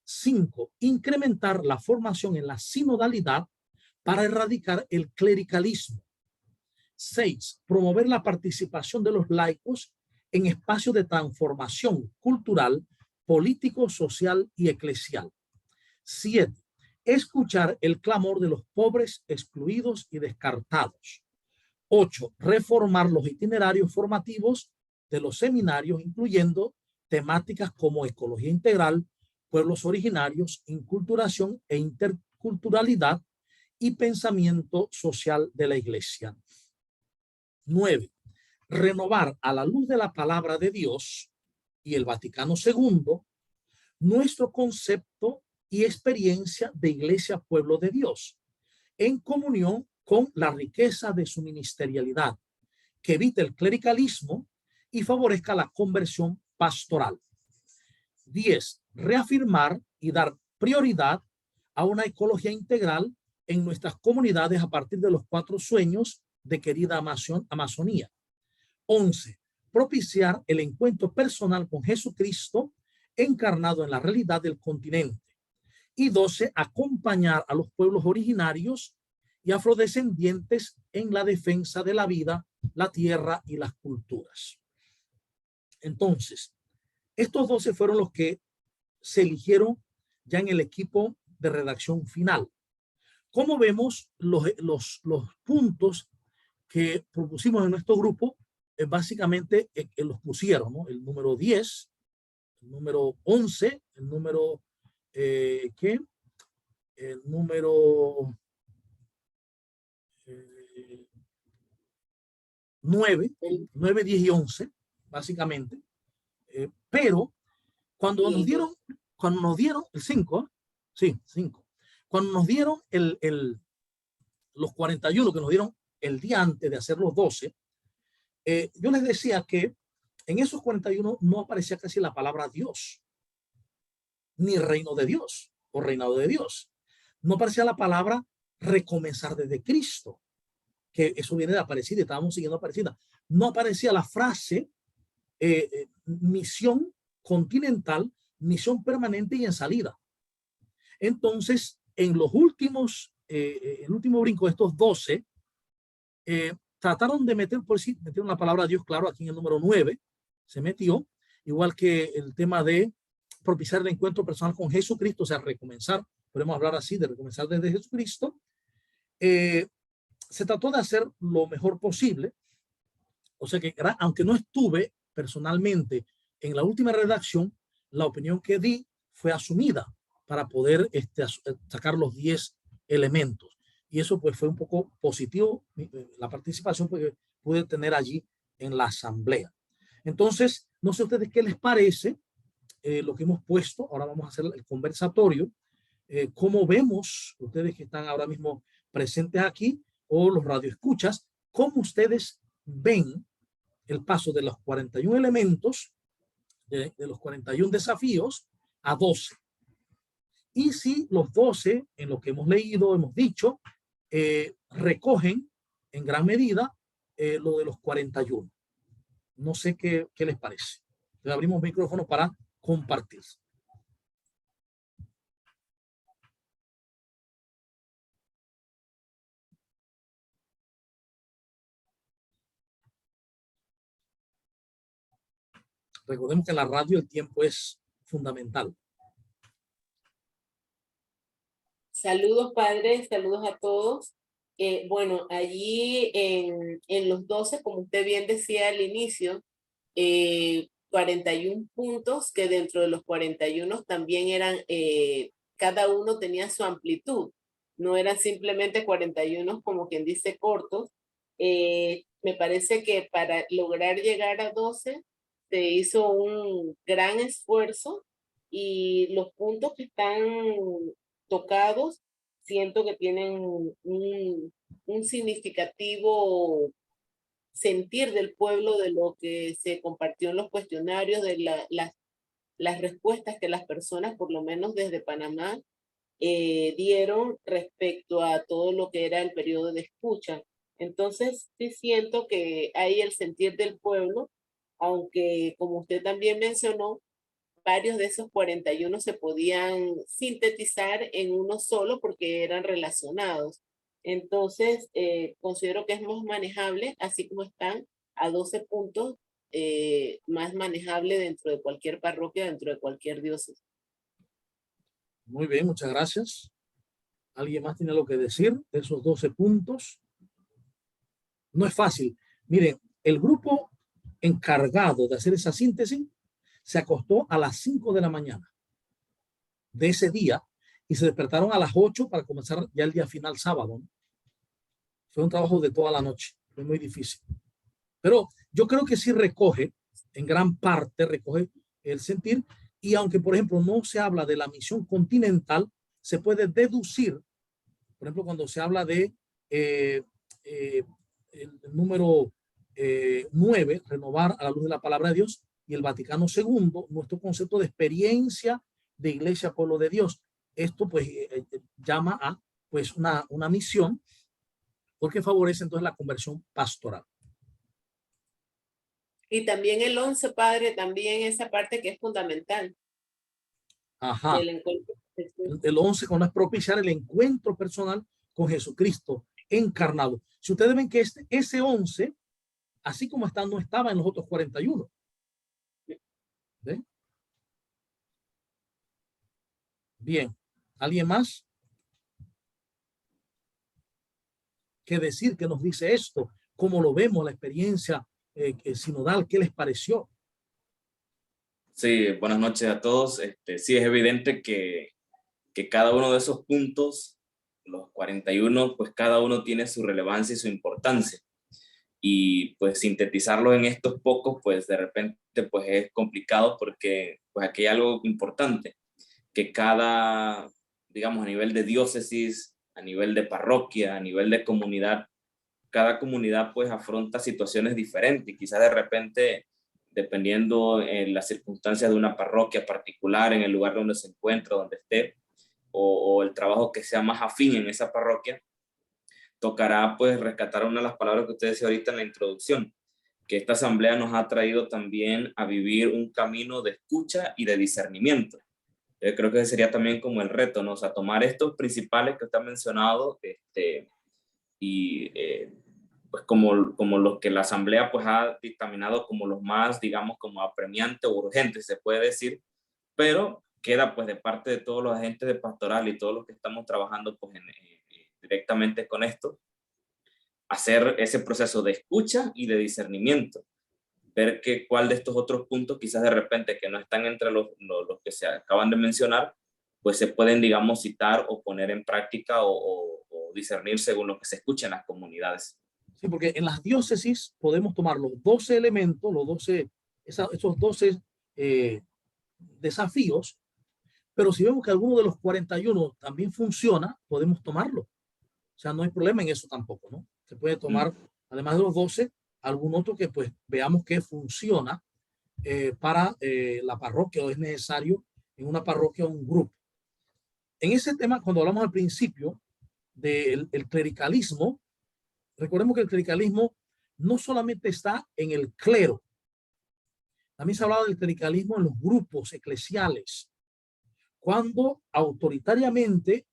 5, incrementar la formación en la sinodalidad para erradicar el clericalismo. 6, promover la participación de los laicos en espacios de transformación cultural, político, social y eclesial. 7, escuchar el clamor de los pobres, excluidos y descartados. 8, reformar los itinerarios formativos de los seminarios, incluyendo temáticas como ecología integral, pueblos originarios, inculturación e interculturalidad y pensamiento social de la Iglesia. 9, renovar a la luz de la palabra de Dios y el Vaticano II nuestro concepto y experiencia de Iglesia Pueblo de Dios, en comunión con la riqueza de su ministerialidad, que evite el clericalismo y favorezca la conversión pastoral. 10, reafirmar y dar prioridad a una ecología integral en nuestras comunidades a partir de los 4 sueños de querida Amazonía. 11, propiciar el encuentro personal con Jesucristo encarnado en la realidad del continente. Y 12, acompañar a los pueblos originarios y afrodescendientes en la defensa de la vida, la tierra y las culturas. Entonces, estos 12 fueron los que se eligieron ya en el equipo de redacción final. Como vemos, los puntos que propusimos en nuestro grupo, básicamente los pusieron, ¿no? El número 10, el número 11, el número, ¿qué? El número 9, 9, 10 y 11, básicamente. Pero cuando nos dieron el 5, sí, 5, cuando nos dieron los 41 que nos dieron el día antes de hacer los 12, yo les decía que en esos 41 no aparecía casi la palabra Dios, ni reino de Dios o reinado de Dios. No aparecía la palabra recomenzar desde Cristo, que eso viene de Aparecida, estábamos siguiendo Aparecida. No aparecía la frase misión continental, misión permanente y en salida. Entonces, en los últimos, el último brinco de estos 12, trataron de meter por sí, metieron la palabra Dios, claro, aquí en el número 9, se metió, igual que el tema de propiciar el encuentro personal con Jesucristo, o sea, recomenzar, podemos hablar así, de recomenzar desde Jesucristo. Se trató de hacer lo mejor posible, o sea que, aunque no estuve personalmente en la última redacción, la opinión que di fue asumida para poder sacar los 10 elementos. Y eso pues fue un poco positivo, la participación que pude tener allí en la asamblea. Entonces, no sé a ustedes qué les parece lo que hemos puesto. Ahora vamos a hacer el conversatorio. ¿Cómo vemos, ustedes que están ahora mismo presentes aquí, o los radioescuchas, cómo ustedes ven el paso de los 41 elementos, de los 41 desafíos a 12? Y si los 12, en lo que hemos leído, hemos dicho, recogen en gran medida lo de los 41. No sé qué les parece. Le abrimos micrófono para compartir. Recordemos que en la radio el tiempo es fundamental. Saludos, padres, saludos a todos. Bueno, allí en los 12, como usted bien decía al inicio, 41 puntos, que dentro de los 41 también eran, cada uno tenía su amplitud, no eran simplemente 41 como quien dice cortos. Me parece que para lograr llegar a 12 se hizo un gran esfuerzo y los puntos que están tocados siento que tienen un significativo sentir del pueblo, de lo que se compartió en los cuestionarios, de las respuestas que las personas, por lo menos desde Panamá, dieron respecto a todo lo que era el periodo de escucha. Entonces, sí siento que hay el sentir del pueblo, aunque como usted también mencionó, varios de esos 41 se podían sintetizar en uno solo porque eran relacionados. Entonces, considero que es más manejable, así como están a 12 puntos, más manejable dentro de cualquier parroquia, dentro de cualquier diócesis. Muy bien, muchas gracias. ¿Alguien más tiene lo que decir de esos 12 puntos? No es fácil. Miren, el grupo encargado de hacer esa síntesis se acostó a las 5 de la mañana de ese día y se despertaron a las 8 para comenzar ya el día final sábado. Fue un trabajo de toda la noche, fue muy difícil. Pero yo creo que sí recoge, en gran parte recoge el sentir, y aunque por ejemplo no se habla de la misión continental, se puede deducir, por ejemplo, cuando se habla de el número 9, renovar a la luz de la palabra de Dios, y el Vaticano II, nuestro concepto de experiencia de iglesia, pueblo de Dios. Esto pues llama a pues una misión, porque favorece entonces la conversión pastoral. Y también el 11, padre, también esa parte que es fundamental Ajá. del encuentro con Jesús. El 11 cuando es propiciar el encuentro personal con Jesucristo encarnado. Si ustedes ven que ese 11, así como está, no estaba en los otros 41. ¿Ven? Bien. ¿Alguien más? ¿Qué decir que nos dice esto? ¿Cómo lo vemos, la experiencia sinodal? ¿Qué les pareció? Sí, buenas noches a todos. Sí, es evidente que cada uno de esos puntos, los 41, pues cada uno tiene su relevancia y su importancia. Y pues sintetizarlo en estos pocos, pues de repente pues es complicado porque pues aquí hay algo importante, que cada, digamos, a nivel de diócesis, a nivel de parroquia, a nivel de comunidad, cada comunidad pues afronta situaciones diferentes y quizás de repente, dependiendo en las circunstancias de una parroquia particular, en el lugar donde se encuentra, donde esté, o el trabajo que sea más afín en esa parroquia, tocará pues rescatar una de las palabras que usted decía ahorita en la introducción, que esta asamblea nos ha traído también a vivir un camino de escucha y de discernimiento. Yo creo que ese sería también como el reto, ¿no? O sea, tomar estos principales que usted ha mencionado y pues como los que la asamblea pues ha dictaminado como los más, digamos, como apremiantes o urgentes, se puede decir, pero queda pues de parte de todos los agentes de pastoral y todos los que estamos trabajando pues directamente con esto, hacer ese proceso de escucha y de discernimiento, ver cuál de estos otros puntos quizás de repente que no están entre los que se acaban de mencionar, pues se pueden, digamos, citar o poner en práctica o discernir según lo que se escucha en las comunidades. Sí, porque en las diócesis podemos tomar los 12 elementos, esos 12 desafíos, pero si vemos que alguno de los 41 también funciona, podemos tomarlo. O sea, no hay problema en eso tampoco, ¿no? Se puede tomar, además de los 12, algún otro que pues veamos que funciona para la parroquia o es necesario en una parroquia o un grupo. En ese tema, cuando hablamos al principio del clericalismo, recordemos que el clericalismo no solamente está en el clero, también se ha hablado del clericalismo en los grupos eclesiales, cuando autoritariamente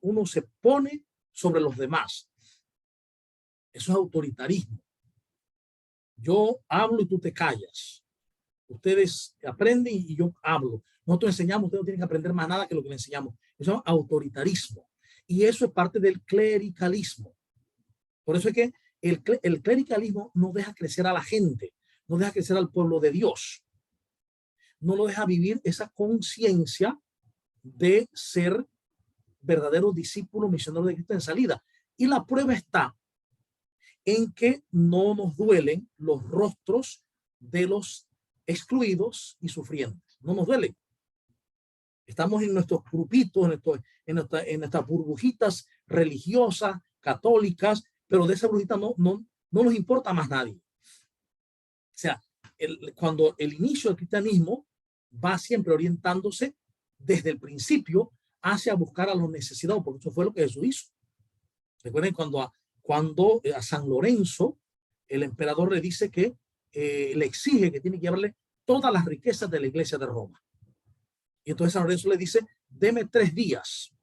uno se pone sobre los demás. Eso es autoritarismo. Yo hablo y tú te callas. Ustedes aprenden y yo hablo. Nosotros enseñamos, ustedes no tienen que aprender más nada que lo que le enseñamos. Eso es autoritarismo. Y eso es parte del clericalismo. Por eso es que el clericalismo no deja crecer a la gente, no deja crecer al pueblo de Dios. No lo deja vivir esa conciencia de ser verdaderos discípulos misioneros de Cristo en salida. Y la prueba está en que no nos duelen los rostros de los excluidos y sufrientes. No nos duelen. Estamos en nuestros grupitos, en nuestras burbujitas religiosas, católicas, pero de esa burbujita no nos importa más nadie. O sea, cuando el inicio del cristianismo va siempre orientándose desde el principio hacia buscar a los necesitados, porque eso fue lo que Jesús hizo. Recuerden cuando a San Lorenzo, el emperador le dice que le exige que tiene que llevarle todas las riquezas de la iglesia de Roma. Y entonces San Lorenzo le dice, deme 3 días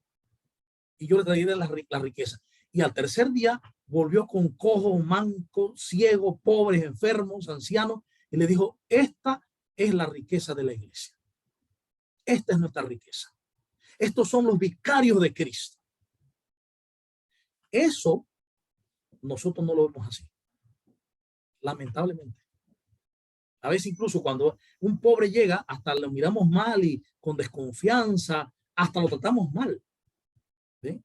y yo le traeré la riqueza. Y al tercer día volvió con cojo, manco, ciego, pobres, enfermos, ancianos, y le dijo, esta es la riqueza de la iglesia. Esta es nuestra riqueza. Estos son los vicarios de Cristo. Eso nosotros no lo vemos así, lamentablemente. A veces incluso cuando un pobre llega, hasta lo miramos mal y con desconfianza, hasta lo tratamos mal. ¿Sí?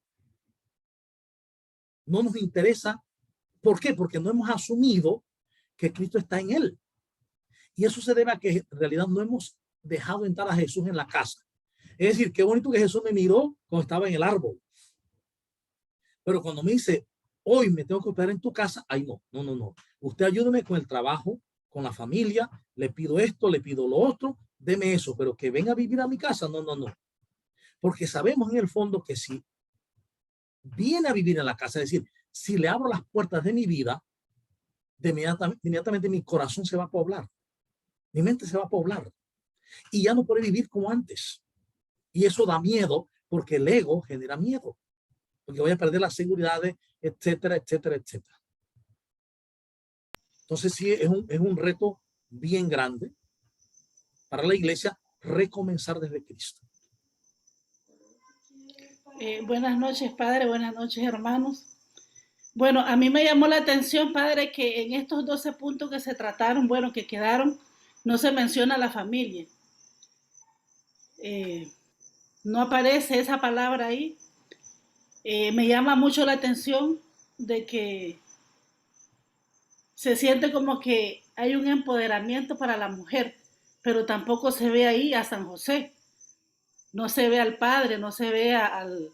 No nos interesa. ¿Por qué? Porque no hemos asumido que Cristo está en él. Y eso se debe a que en realidad no hemos dejado entrar a Jesús en la casa. Es decir, qué bonito que Jesús me miró cuando estaba en el árbol. Pero cuando me dice, hoy me tengo que hospedar en tu casa, ay no. Usted ayúdeme con el trabajo, con la familia, le pido esto, le pido lo otro, deme eso, pero que venga a vivir a mi casa, no. Porque sabemos en el fondo que si viene a vivir en la casa, es decir, si le abro las puertas de mi vida, inmediatamente mi corazón se va a poblar, mi mente se va a poblar y ya no puede vivir como antes. Y eso da miedo porque el ego genera miedo, porque voy a perder las seguridades, etcétera, etcétera, etcétera. Entonces sí, es un reto bien grande para la iglesia recomenzar desde Cristo. Buenas noches, padre. Buenas noches, hermanos. Bueno, a mí me llamó la atención, padre, que en estos 12 puntos que se trataron, bueno, que quedaron, no se menciona la familia. No aparece esa palabra ahí. Me llama mucho la atención de que se siente como que hay un empoderamiento para la mujer, pero tampoco se ve ahí a San José. No se ve al padre, no se ve al...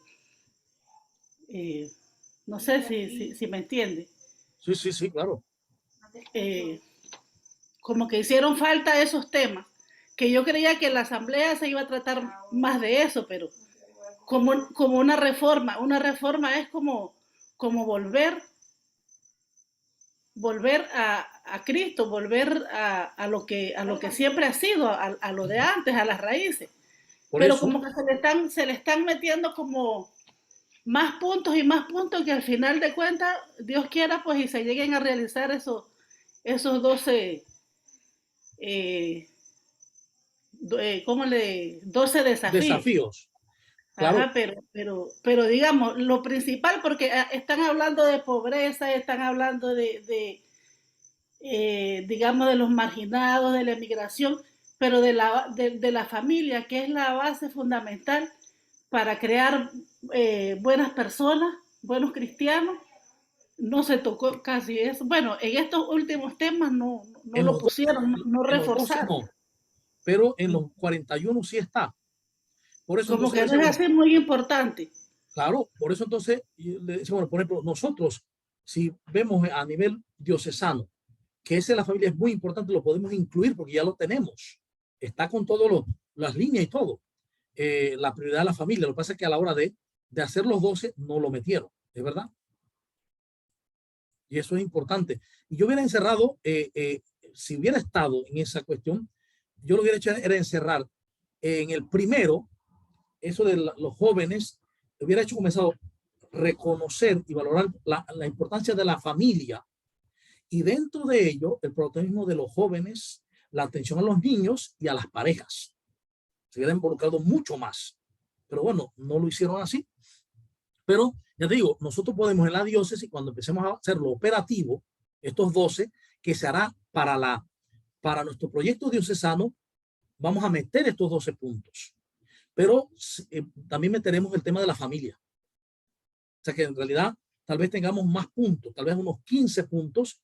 no sé si me entiende. Sí, claro. Como que hicieron falta esos temas, que yo creía que en la asamblea se iba a tratar más de eso, pero como una reforma es como volver a Cristo, volver a lo que siempre ha sido, a lo de antes, a las raíces. Por pero eso, como que se le están metiendo como más puntos y más puntos que al final de cuentas, Dios quiera, pues y se lleguen a realizar esos 12 12 desafíos. Claro. Ajá, pero digamos, lo principal, porque están hablando de pobreza, están hablando digamos, de los marginados, de la emigración, pero de la familia, que es la base fundamental para crear buenas personas, buenos cristianos. No se tocó casi eso. Bueno, en estos últimos temas no lo pusieron, no reforzaron. No, pero en los 41 sí está. Por eso como entonces, que no es así muy importante. Claro, por eso entonces, le decimos, bueno, por ejemplo, nosotros, si vemos a nivel diocesano, que esa es la familia, es muy importante, lo podemos incluir porque ya lo tenemos. Está con todas las líneas y todo. La prioridad de la familia. Lo que pasa es que a la hora de hacer los 12 no lo metieron, ¿es verdad? Y eso es importante. Y yo hubiera encerrado, si hubiera estado en esa cuestión, yo lo hubiera hecho era encerrar en el primero, eso de los jóvenes, hubiera hecho comenzado a reconocer y valorar la importancia de la familia. Y dentro de ello, el protagonismo de los jóvenes, la atención a los niños y a las parejas. Se hubiera involucrado mucho más. Pero bueno, no lo hicieron así. Pero ya te digo, nosotros podemos en la diócesis, cuando empecemos a hacerlo operativo, estos 12, que se hará para nuestro proyecto diocesano, vamos a meter estos 12 puntos. Pero también meteremos el tema de la familia. O sea que en realidad tal vez tengamos más puntos, tal vez unos 15 puntos,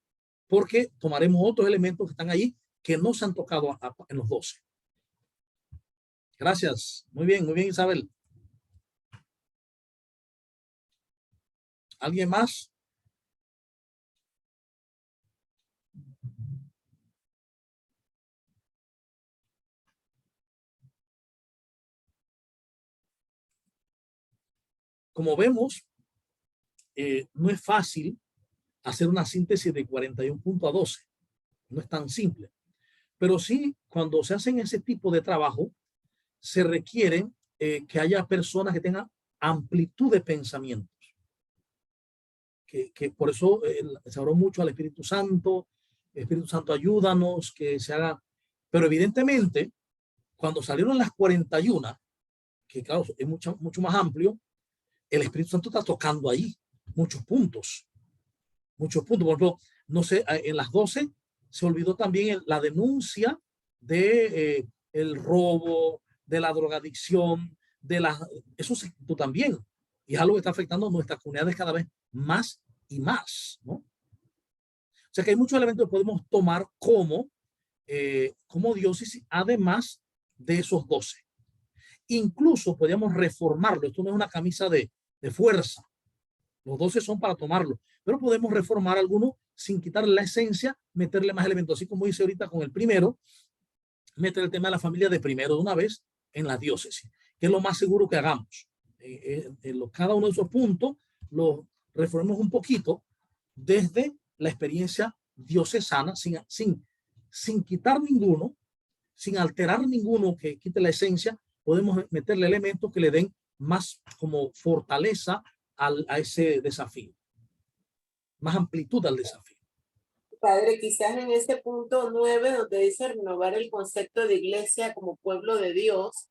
porque tomaremos otros elementos que están ahí que no se han tocado en los 12. Gracias. Muy bien, Isabel. ¿Alguien más? Como vemos, no es fácil hacer una síntesis de 41 puntos a 12. No es tan simple. Pero sí, cuando se hacen ese tipo de trabajo, se requiere que haya personas que tengan amplitud de pensamientos. Que por eso se habló mucho al Espíritu Santo. El Espíritu Santo, ayúdanos, que se haga. Pero evidentemente, cuando salieron las 41, que claro, es mucho más amplio, el Espíritu Santo está tocando ahí muchos puntos. Muchos puntos. Por ejemplo, no sé, en las 12 se olvidó también la denuncia de el robo, de la drogadicción, eso se quitó también. Y es algo que está afectando a nuestras comunidades cada vez más y más, ¿no? O sea que hay muchos elementos que podemos tomar como diócesis, además de esos 12. Incluso podríamos reformarlo. Esto no es una camisa de fuerza. Los 12 son para tomarlo, pero podemos reformar algunos sin quitarle la esencia, meterle más elementos. Así como hice ahorita con el primero, meter el tema de la familia de primero de una vez en la diócesis, que es lo más seguro que hagamos. Cada uno de esos puntos los reformemos un poquito desde la experiencia diocesana, sin quitar ninguno, sin alterar ninguno que quite la esencia, podemos meterle elementos que le den más como fortaleza a ese desafío, más amplitud al desafío. Padre, quizás en ese punto 9, donde dice renovar el concepto de iglesia como pueblo de Dios,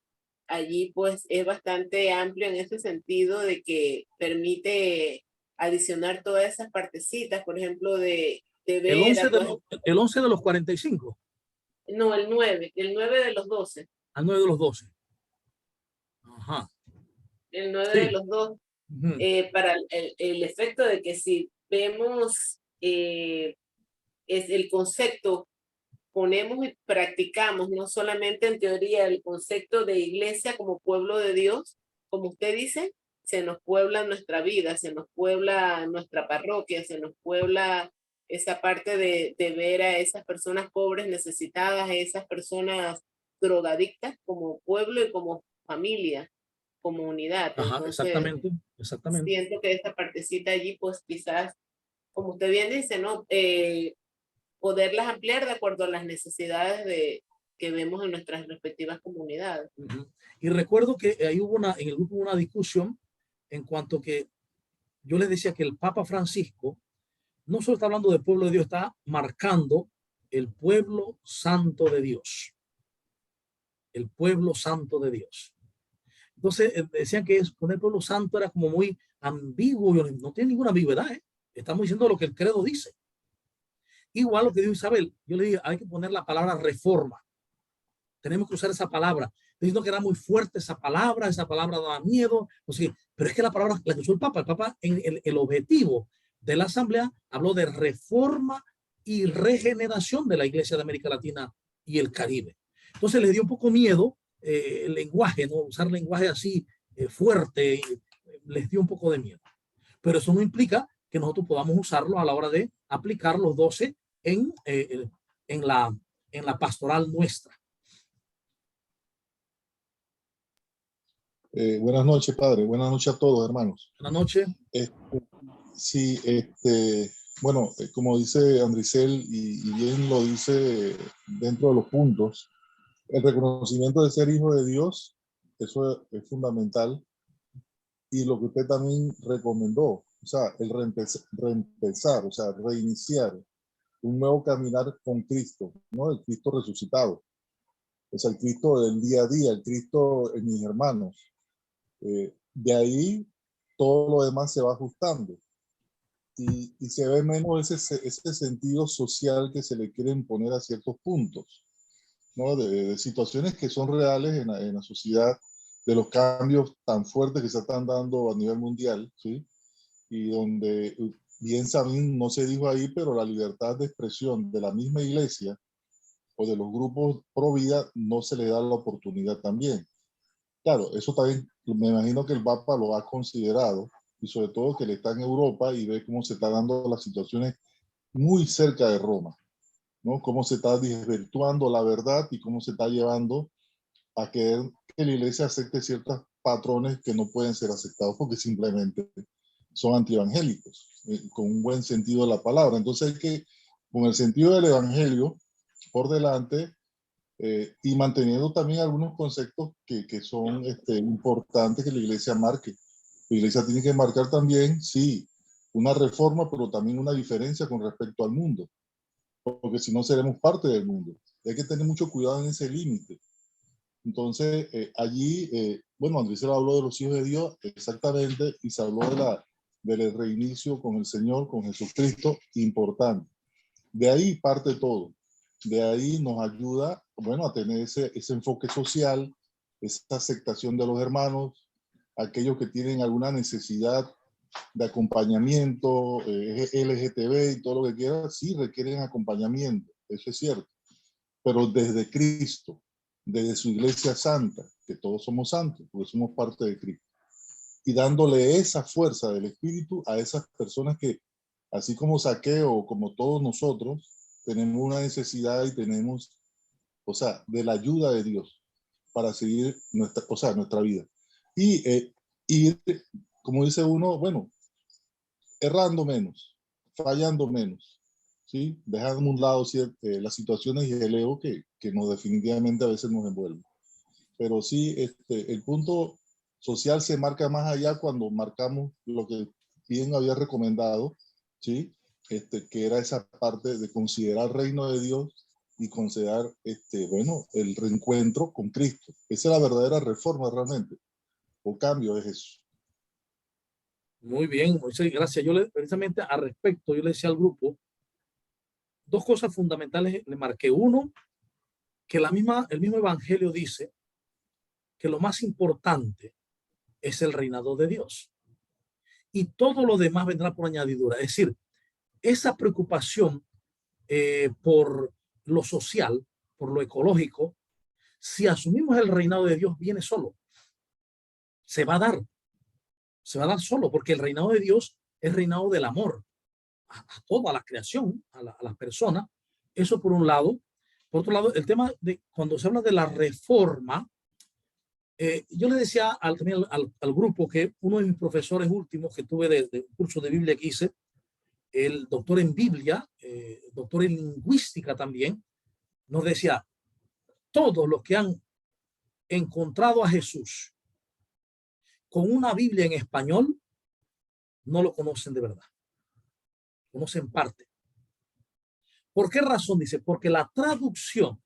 allí pues es bastante amplio en ese sentido de que permite adicionar todas esas partecitas, por ejemplo, de El 11 de los 45. No, el 9 de los 12. Al 9 de los 12. Ajá. El 9 Sí. de los 12. Para el efecto de que si vemos es el concepto, ponemos y practicamos, no solamente en teoría, el concepto de iglesia como pueblo de Dios, como usted dice, se nos puebla nuestra vida, se nos puebla nuestra parroquia, se nos puebla esa parte de ver a esas personas pobres, necesitadas, a esas personas drogadictas como pueblo y como familia, como unidad. Ajá, Entonces, exactamente. siento que esa partecita allí, pues quizás, como usted bien dice, ¿no? Poderlas ampliar de acuerdo a las necesidades que vemos en nuestras respectivas comunidades. Y recuerdo que ahí en el grupo hubo una discusión en cuanto que yo les decía que el Papa Francisco no solo está hablando del pueblo de Dios, está marcando el pueblo santo de Dios. El pueblo santo de Dios. Entonces decían que poner pueblo santo era como muy ambiguo, no tiene ninguna ambigüedad, ¿eh? Estamos diciendo lo que el credo dice. Igual lo que dijo Isabel, yo le dije, hay que poner la palabra reforma. Tenemos que usar esa palabra. Diciendo que era muy fuerte esa palabra daba miedo, no sé, pero es que la palabra la que usó el Papa en el objetivo de la Asamblea habló de reforma y regeneración de la Iglesia de América Latina y el Caribe. Entonces les dio un poco miedo el lenguaje, ¿no? Usar lenguaje así fuerte, les dio un poco de miedo. Pero eso no implica que nosotros podamos usarlo a la hora de aplicar los 12 en la pastoral nuestra. Buenas noches, padre. Buenas noches a todos, hermanos. Buenas noches. Sí, bueno, como dice Andricel y bien lo dice dentro de los puntos, el reconocimiento de ser hijo de Dios, eso es fundamental. Y lo que usted también recomendó, o sea, el reempezar, o sea, reiniciar un nuevo caminar con Cristo, ¿no? El Cristo resucitado. O sea, el Cristo del día a día, el Cristo en mis hermanos. De ahí todo lo demás se va ajustando y se ve menos ese sentido social que se le quieren poner a ciertos puntos, ¿no? De situaciones que son reales en la sociedad, de los cambios tan fuertes que se están dando a nivel mundial, ¿sí? Y donde bien también no se dijo ahí, pero la libertad de expresión de la misma iglesia o de los grupos pro vida no se le da la oportunidad también. Claro, eso también me imagino que el Papa lo ha considerado y sobre todo que él está en Europa y ve cómo se está dando las situaciones muy cerca de Roma, ¿no? Cómo se está desvirtuando la verdad y cómo se está llevando a que la iglesia acepte ciertos patrones que no pueden ser aceptados porque simplemente son antievangélicos, con un buen sentido de la palabra. Entonces hay que, con el sentido del evangelio por delante, y manteniendo también algunos conceptos que son importantes que la iglesia marque. La iglesia tiene que marcar también, sí, una reforma, pero también una diferencia con respecto al mundo, porque si no seremos parte del mundo. Hay que tener mucho cuidado en ese límite. Entonces, allí, bueno, Andrés habló de los hijos de Dios, exactamente, y se habló del reinicio con el Señor, con Jesucristo, importante. De ahí parte todo. De ahí nos ayuda, bueno, a tener ese enfoque social, esa aceptación de los hermanos, aquellos que tienen alguna necesidad de acompañamiento, LGTB y todo lo que quieran, sí requieren acompañamiento, eso es cierto, pero desde Cristo, desde su iglesia santa, que todos somos santos, porque somos parte de Cristo, y dándole esa fuerza del Espíritu a esas personas que, así como Zaqueo, como todos nosotros, tenemos una necesidad y tenemos, o sea, de la ayuda de Dios para seguir nuestra vida. Y como dice uno, bueno, errando menos, fallando menos, ¿sí? Dejando a un lado las situaciones y el ego que nos definitivamente a veces nos envuelven. Pero sí, el punto social se marca más allá cuando marcamos lo que bien había recomendado, ¿sí? Que era esa parte de considerar el reino de Dios y considerar, bueno, el reencuentro con Cristo. Esa es la verdadera reforma realmente, o cambio de Jesús. Muy bien, Moisés, gracias. Precisamente al respecto, yo le decía al grupo, dos cosas fundamentales le marqué. Uno, que el mismo evangelio dice que lo más importante es el reinado de Dios. Y todo lo demás vendrá por añadidura. Es decir, esa preocupación por lo social, por lo ecológico, si asumimos el reinado de Dios, viene solo. Se va a dar solo, porque el reinado de Dios es reinado del amor a toda la creación, a las personas. Eso por un lado. Por otro lado, el tema de cuando se habla de la reforma, yo le decía también al grupo que uno de mis profesores últimos que tuve de un curso de Biblia que hice, el doctor en Biblia, doctor en lingüística también, nos decía, todos los que han encontrado a Jesús con una Biblia en español, no lo conocen de verdad. Conocen parte. ¿Por qué razón? Dice, porque la traducción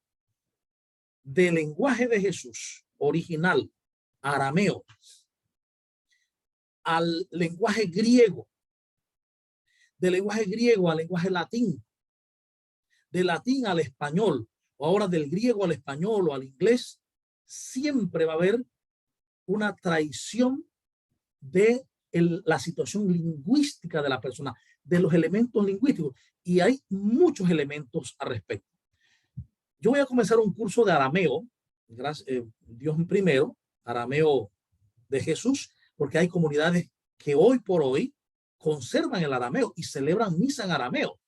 del lenguaje de Jesús original, arameo, al lenguaje griego, del lenguaje griego al lenguaje latín, de latín al español, o ahora del griego al español o al inglés, siempre va a haber una traición de la situación lingüística de la persona, de los elementos lingüísticos, y hay muchos elementos al respecto. Yo voy a comenzar un curso de arameo, gracias, Dios primero, arameo de Jesús, porque hay comunidades que hoy por hoy conservan el arameo y celebran misa en arameo,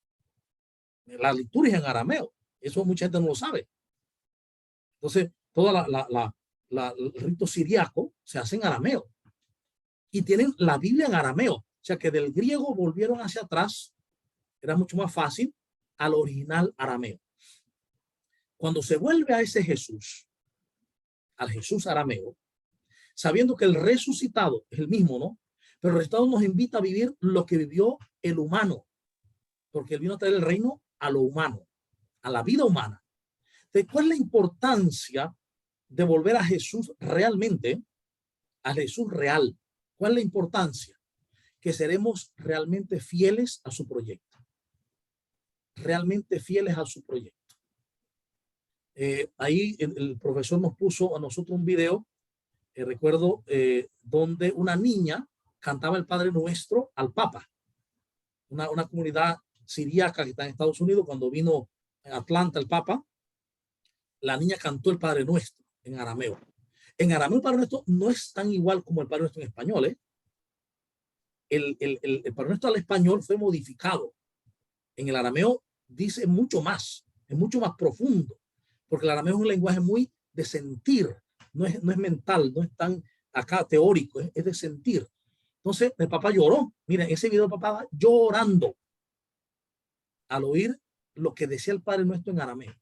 la liturgia en arameo. Eso mucha gente no lo sabe. Entonces, toda el rito siriaco se hace en arameo y tienen la Biblia en arameo. O sea que del griego volvieron hacia atrás, era mucho más fácil, al original arameo. Cuando se vuelve a ese Jesús, al Jesús arameo, sabiendo que el resucitado es el mismo, ¿no? Pero el resucitado nos invita a vivir lo que vivió el humano, porque él vino a traer el reino a lo humano, a la vida humana. Entonces, ¿cuál es la importancia de volver a Jesús realmente, a Jesús real? ¿Cuál es la importancia? Que seremos realmente fieles a su proyecto. Realmente fieles a su proyecto. Ahí el profesor nos puso a nosotros un video, recuerdo, donde una niña cantaba el Padre Nuestro al Papa. Una comunidad siríaca que está en Estados Unidos, cuando vino a Atlanta el Papa, la niña cantó el Padre Nuestro en arameo. En arameo el Padre Nuestro no es tan igual como el Padre Nuestro en español, ¿eh? El Padre Nuestro al español fue modificado. En el arameo dice mucho más, es mucho más profundo, porque el arameo es un lenguaje muy de sentir, no es mental, no es tan acá teórico, es de sentir. Entonces el papá lloró. Miren, ese video papá va llorando al oír lo que decía el Padre Nuestro en arameo.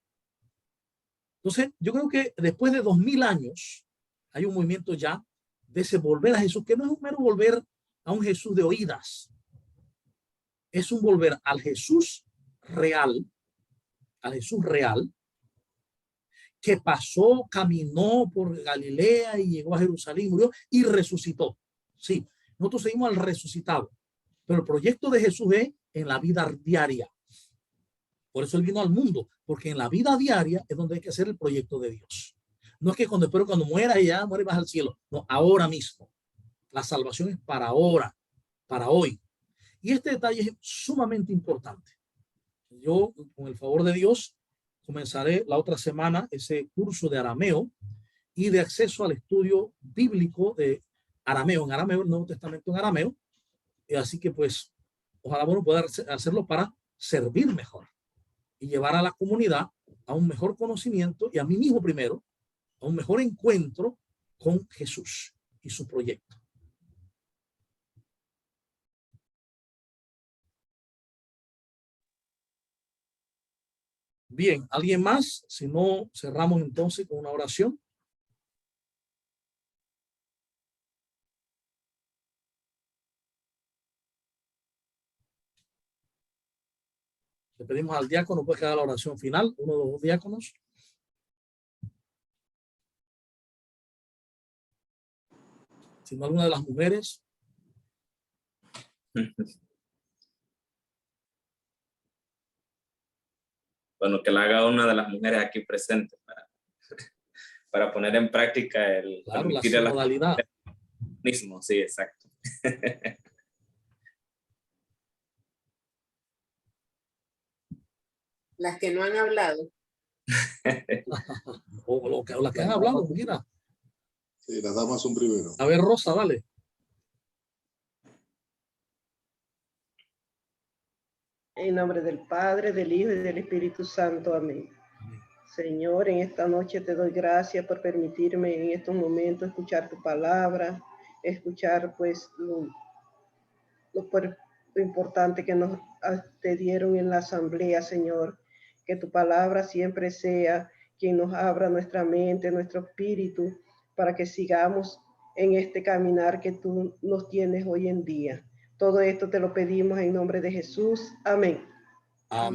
Entonces yo creo que después de 2000 años hay un movimiento ya de ese volver a Jesús, que no es un mero volver a un Jesús de oídas, es un volver al Jesús real, que pasó, caminó por Galilea y llegó a Jerusalén, murió y resucitó. Sí, nosotros seguimos al resucitado, pero el proyecto de Jesús es en la vida diaria. Por eso él vino al mundo, porque en la vida diaria es donde hay que hacer el proyecto de Dios. No es que cuando muera y ya muere y vas al cielo. No, ahora mismo. La salvación es para ahora, para hoy. Y este detalle es sumamente importante. Yo, con el favor de Dios, comenzaré la otra semana ese curso de arameo y de acceso al estudio bíblico de arameo, en arameo, el Nuevo Testamento en arameo. Así que pues, ojalá uno pueda hacerlo para servir mejor y llevar a la comunidad a un mejor conocimiento y a mí mismo primero, a un mejor encuentro con Jesús y su proyecto. Bien, ¿alguien más? Si no, cerramos entonces con una oración. Le pedimos al diácono pues que haga la oración final, uno de los dos diáconos. Si no, alguna de las mujeres. Bueno, que la haga una de las mujeres aquí presentes para poner en práctica el Claro, la permitir a las sinodalidad. mismo. Sí, exacto. Las que no han hablado. O las que han hablado, mira. Sí, las damas son primero. A ver, Rosa, dale. En nombre del Padre, del Hijo y del Espíritu Santo. Amén. Señor, en esta noche te doy gracias por permitirme en estos momentos escuchar tu palabra, escuchar pues lo importante que nos te dieron en la asamblea, Señor. Que tu palabra siempre sea quien nos abra nuestra mente, nuestro espíritu, para que sigamos en este caminar que tú nos tienes hoy en día. Todo esto te lo pedimos en nombre de Jesús. Amén.